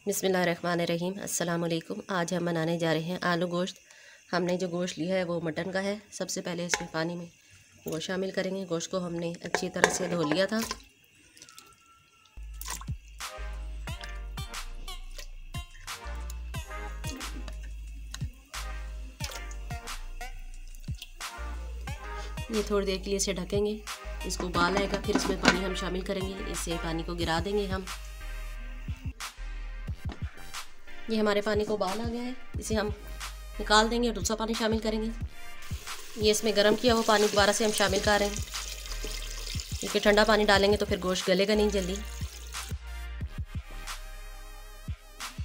बिस्मिल्लाहिर्रहमानिर्रहीम। अस्सलाम वालेकुम। आज हम बनाने जा रहे हैं आलू गोश्त। हमने जो गोश्त लिया है वो मटन का है। सबसे पहले इसमें पानी में गोश्त शामिल करेंगे। गोश्त को हमने अच्छी तरह से धो लिया था। ये थोड़ी देर के लिए इसे ढकेंगे। इसको उबाल आएगा, फिर इसमें पानी हम शामिल करेंगे। इससे पानी को गिरा देंगे हम। ये हमारे पानी को उबाल आ गया है, इसे हम निकाल देंगे और दूसरा पानी शामिल करेंगे। ये इसमें गर्म किया हुआ पानी दोबारा से हम शामिल कर रहे हैं, क्योंकि ठंडा पानी डालेंगे तो फिर गोश्त गलेगा नहीं जल्दी।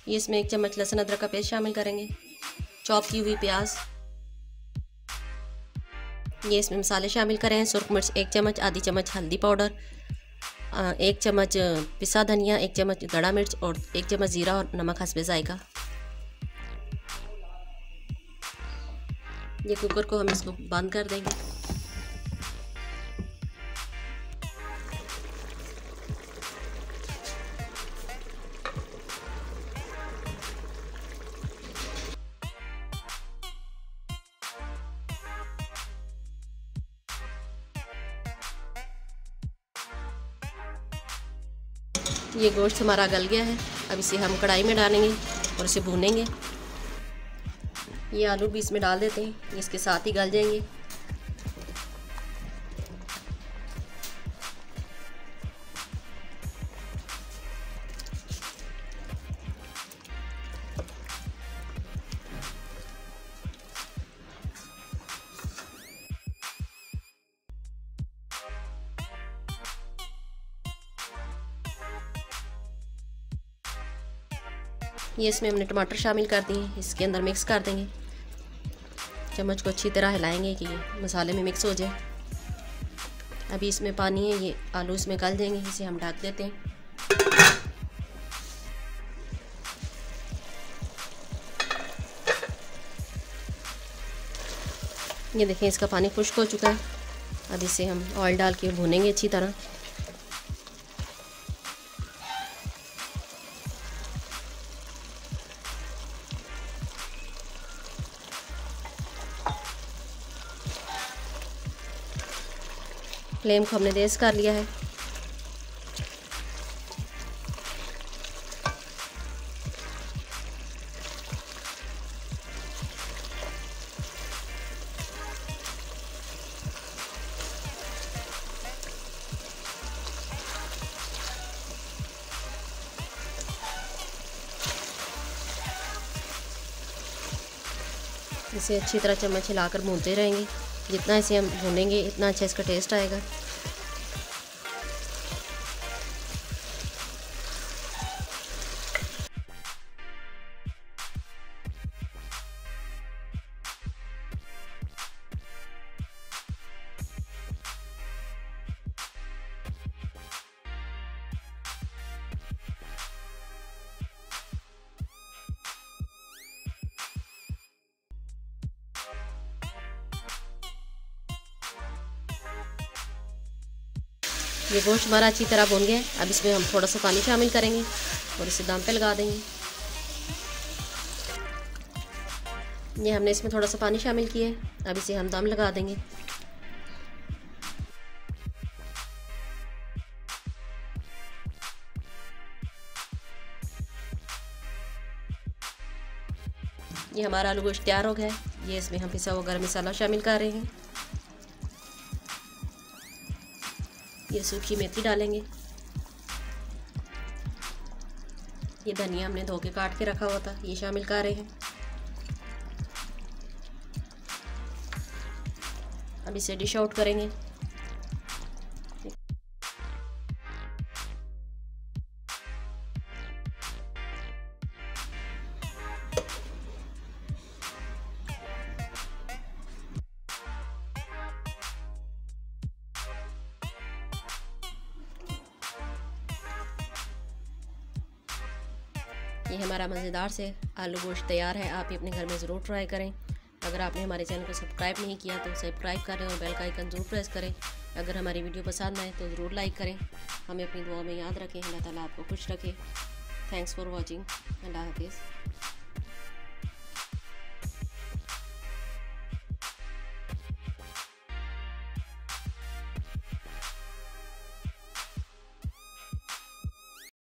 ये इसमें 1 चम्मच लहसुन अदरक का पेस्ट शामिल करेंगे, चॉप की हुई प्याज। ये इसमें मसाले शामिल करें। सुरख मिर्च 1 चम्मच, आधी चम्मच हल्दी पाउडर, 1 चम्मच पिसा धनिया, 1 चम्मच गड़ा मिर्च और 1 चम्मच ज़ीरा और नमक हस्बे जायका। ये कुकर को हम इसको बंद कर देंगे। ये गोश्त हमारा गल गया है। अब इसे हम कढ़ाई में डालेंगे और इसे भूनेंगे। ये आलू भी इसमें डाल देते हैं, ये इसके साथ ही गल जाएंगे। ये इसमें हमने टमाटर शामिल कर दिए, इसके अंदर मिक्स कर देंगे। चम्मच को अच्छी तरह हिलाएंगे कि ये मसाले में मिक्स हो जाए। अभी इसमें पानी है, ये आलू इसमें गल जाएंगे। इसे हम ढक देते हैं। ये देखें, इसका पानी खुश्क हो चुका है। अब इसे हम ऑयल डाल के भूनेंगे अच्छी तरह। फ्लेम को हमने तेज़ कर लिया है। इसे अच्छी तरह चम्मच हिलाकर भूनते रहेंगे। जितना इसे हम भूनेंगे इतना अच्छा इसका टेस्ट आएगा। ये गोश्त हमारा अच्छी तरह भून गया है। अब इसमें हम थोड़ा सा पानी शामिल करेंगे और इसे दम पे लगा देंगे। ये हमने इसमें थोड़ा सा पानी शामिल किया है। अब इसे हम दम लगा देंगे। ये हमारा आलू गोश्त तैयार हो गया है। ये इसमें हम पिसा हुआ गरम मसाला शामिल कर रहे हैं। ये सूखी मेथी डालेंगे। ये धनिया हमने धो के काट के रखा हुआ था, ये शामिल कर रहे हैं। अब इसे डिश आउट करेंगे। ये हमारा मज़ेदार से आलू गोश्त तैयार है। आप ये अपने घर में ज़रूर ट्राई करें। अगर आपने हमारे चैनल को सब्सक्राइब नहीं किया तो सब्सक्राइब करें और बेल का आइकन ज़रूर प्रेस करें। अगर हमारी वीडियो पसंद आए तो ज़रूर लाइक करें। हमें अपनी दुआ में याद रखें। अल्लाह ताला आपको खुश रखे। थैंक्स फॉर वॉचिंग, अल्लाह हाफिज़।